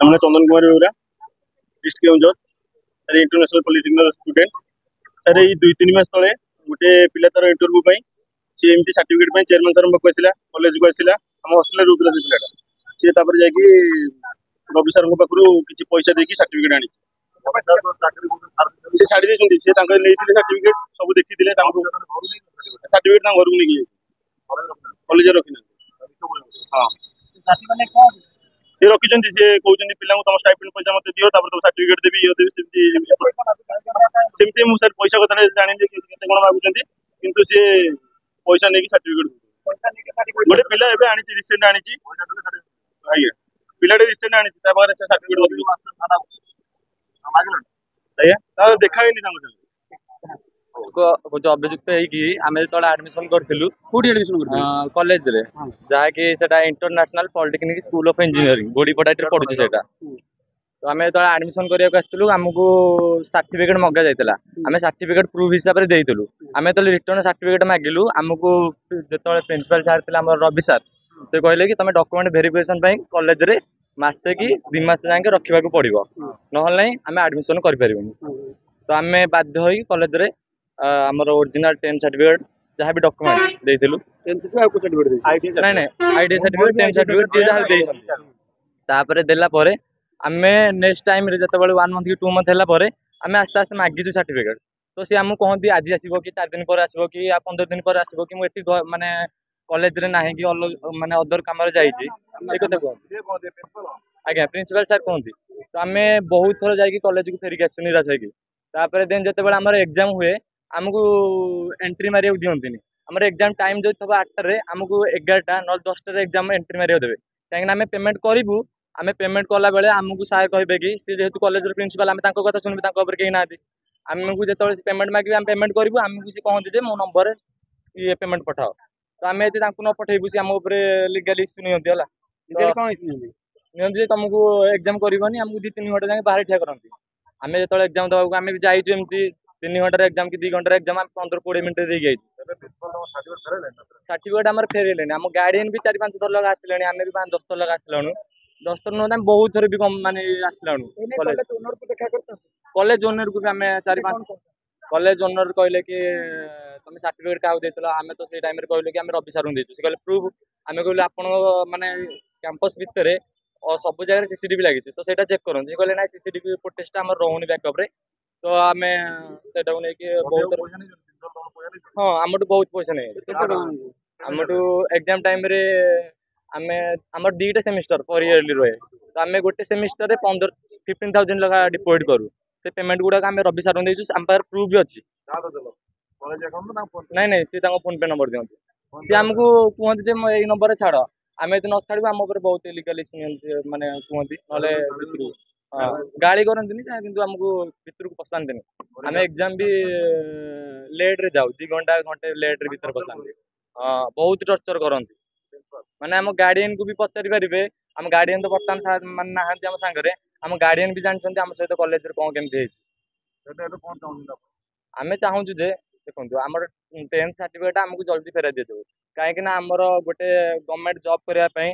आम Chandan Kumar Behera district Keonjhar sir international polytechnic student sir ये 2-3 मास तले गोटे पिला तार इंटरव्यू सी एमती सर्टिफिकेट चेयरमैन सर पाखक कॉलेज को आसला आम हस्टेल रोकला से पिलाटा सी जाकि रवि सर पाखु किसी पैसा देकी सर्टिफिकेट आनी से छाड़ी देते सी सर्टिफिकेट सब देखी सर्टिफिकेट घर को लेकिन कॉलेज रखी हाँ सी रखी सी कहते पिला तुम स्टाइपेंड पैसा मत दियो तुम सर्टिफिकेट देवी ये देवी सेमती मुझे पैसा कथा जानी केते कौन मागुंट किंतु सी पैसा नहीं सर्टिफिकेट गोटे पिला आनी रिसेंट आनी आज्ञा पिलाटे रिसेंट आनी सर्टिफिकेट आज्ञा देखा कुछ अभियुक्त आम जो आडमिशन करूँ कॉलेज रे जहाँकि international polytechnic school of engineering Goripada पड़ुଛି सेटा तो आम जो आडमिशन करने आसलु आमको सर्टिफिकेट मगा जाता आम सर्टिफिकेट प्रूफ हिसाब से देलु आम जो रिटर्न सर्टिफिकेट मागिलु आमको जो प्रिंसिपल सार थे रवि सार से कहले कि तुम डॉक्यूमेंट वेरिफिकेशन कॉलेज रे मसे कि 2 मास जाके रखा पड़ो ना आम आडमिशन कर तो आम बाध्य हो कॉलेज रे आमर ओरिजिनल 10 सर्टिफिकेट जहाँ भी डॉक्यूमेंट देलु ना ना आईडी सर्टिफिकेट 10 सर्टिफिकेट जी जहाँ देपर देला आम नेक्स्ट टाइम जो 1 मंथ कि 2 मंथ है आम आस्ते आस्ते मागिचु सर्टिफिकेट तो सी आमको कहती आज आसो कि 4 दिन पर आसो कि 15 दिन पर आसो कि मुझे माने कॉलेज रे नहीं कि माने अदर कम जाइए आज्ञा प्रिंसिपल सार कहती तो आम बहुत थर जा कॉलेज को फेरिक आस निराश होकर देन जो आम एग्जाम हुए आमको एंट्री मारे दिखती आम एग्जाम टाइम जो थोड़ा 8 आमको 11टा ना 10टार एग्जाम एंट्री मारे देवे कहीं आम पेमेंट करूँ आम पेमेंट कला बेले आमको सार कहे कि सी जेहतु कॉलेज प्रिंसिपल आम कथा शुणु कहीं ना आमको जो पेमेंट मांगे आम पेमेंट करूँ आमको सी कहते मो नंबर ये पेमेंट पठाओ तो आम ये न पठेबू सी आम लीगल इश्यू नहीं तुमको एग्जाम करनी आमको 2-3 घंटा जाए बाहर ठिया करती आम जो एग्जाम देवाक आम भी जाइए एमती 3 घंटार एग्जाम कि 2 घंटार एग्जाम 15-20 मिनट देगी सर्टिफिकेट आम फेरले आम गार्डियन भी 4-5 थर लगा आसले आम भी 5-10 थर लगा आसलु 10 थर नुह बहुत थर भी माने आसलु कॉलेज ओनर को भी आम 4-5 कॉलेज ओनर कहले कि तुम सर्टिफिकेट क्या देते आम तो से टाइम कहले कि आम रवि सार को कहले प्रूफ आम कहलु आपण माने कैंपस भितर और सब जगह सीसीटीवी लगी तो सेटा चेक करें कहले ना सीसीटीवी फुटेज आम रोनी बैकअप तो आम से बहुत हाँ आम बहुत पैसा नहीं आम एग्जाम टाइम आम आम 2टा सेमिस्टर पर इयरली रहे तो आम गोटे सेमिस्टर 15,000 लगा डिपोजिट करूँ से पेमेंट गुड़ाक आम रवि सार को आम पाखे प्रूफ भी अच्छी नहीं नहीं सी फोन पे नंबर दिखती सी आमको कहते ये नंबर छाड़ आम ये न छाड़ू आम बहुत इलिगल इश्यू माने कहती ना हाँ गाड़ी करती कि आमको भितर को पशांति आम एग्जाम भी लेट रे जाऊ 2 घंटा घंटे लेट रे भीतर पशांति हाँ बहुत टर्चर करती माने आम गार्डियन को भी पचारि पारे आम गार्डियन तो बर्तमान मान ना आम सांगे आम गार्डियन भी जानते आम सहित कॉलेज कौन केमती आम चाहूँ जे देखो आम 10th सर्टिफिकेट आमको जल्दी फेर दि जाऊ कहीं आमर गोटे गवर्नमेंट जॉब करने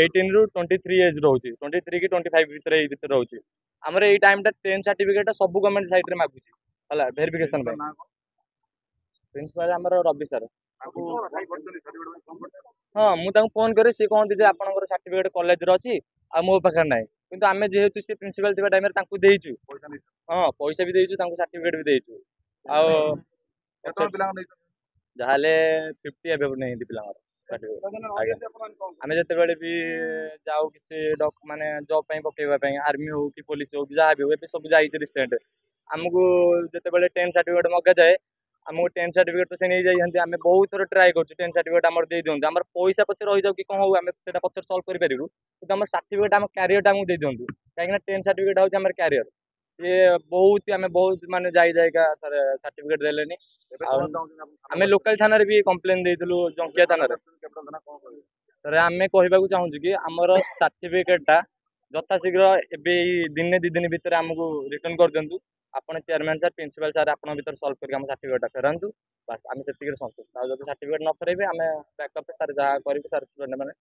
18 ରୁ 23 एज रोचे 23 कि 25 भितर रोचे आमर ये टाइम 10th सर्टिफिकेट सब गवर्नमेंट साइट रे मागुची हला वेरिफिकेशन प्रिंसिपल आमर रवि सर हाँ मुझे फोन करे सी कहती आपंकर सर्टिफिकेट कॉलेज अच्छी आ मो पाखे ना कि आम जेहेतु सी प्रिंसिपल थी टाइम देचु हाँ पैसा भी देचु सर्टिफिकेट भी देचु जहाँ 50 एबव नहीं पिला आम जिते भी जाऊ कि माने जॉब पकड़ा आर्मी हो कि पुलिस हो जहाँ भी हो सब जाइए रिसेंट आमको जिते 10th सर्टिफिकेट मगा जाए आमको 10th सर्टिफिकेट तो से नहीं जाइए आम बहुत थर ट्राए कर 10th सर्टिफिकेट आम दे दिखाँ आम पैसा पचे रही जाऊ कि कौन हो आम से पचर सल्व करूँ कि आम सर्टिफिकेट आम क्यारियर आमको दे दिखाँ कहीं 10th सर्टिफिकेट हूँ आम क्यारियर सी बहुत आम बहुत माने जाइका सर सर्टिफिकेट देलेनी आम लोकल थाना भी कंप्लेन देलु जंकिया थाना सर आम कहवाक चाहूँ कि आमर सर्टिफिकेटा यथाशीघ्र एवं दिने 2 दिन भितर आमको रिटर्न कर दिंतु आप चेयरमैन सर प्रिंसिपल सर आप भर सल्व कर सर्टिफिकेटा फेरतु बस आम से संतुष्ट आज सर्टिफिकेट न फेरबे आम बैकअप सार जहाँ करूँ सार स्टूडेंट मैंने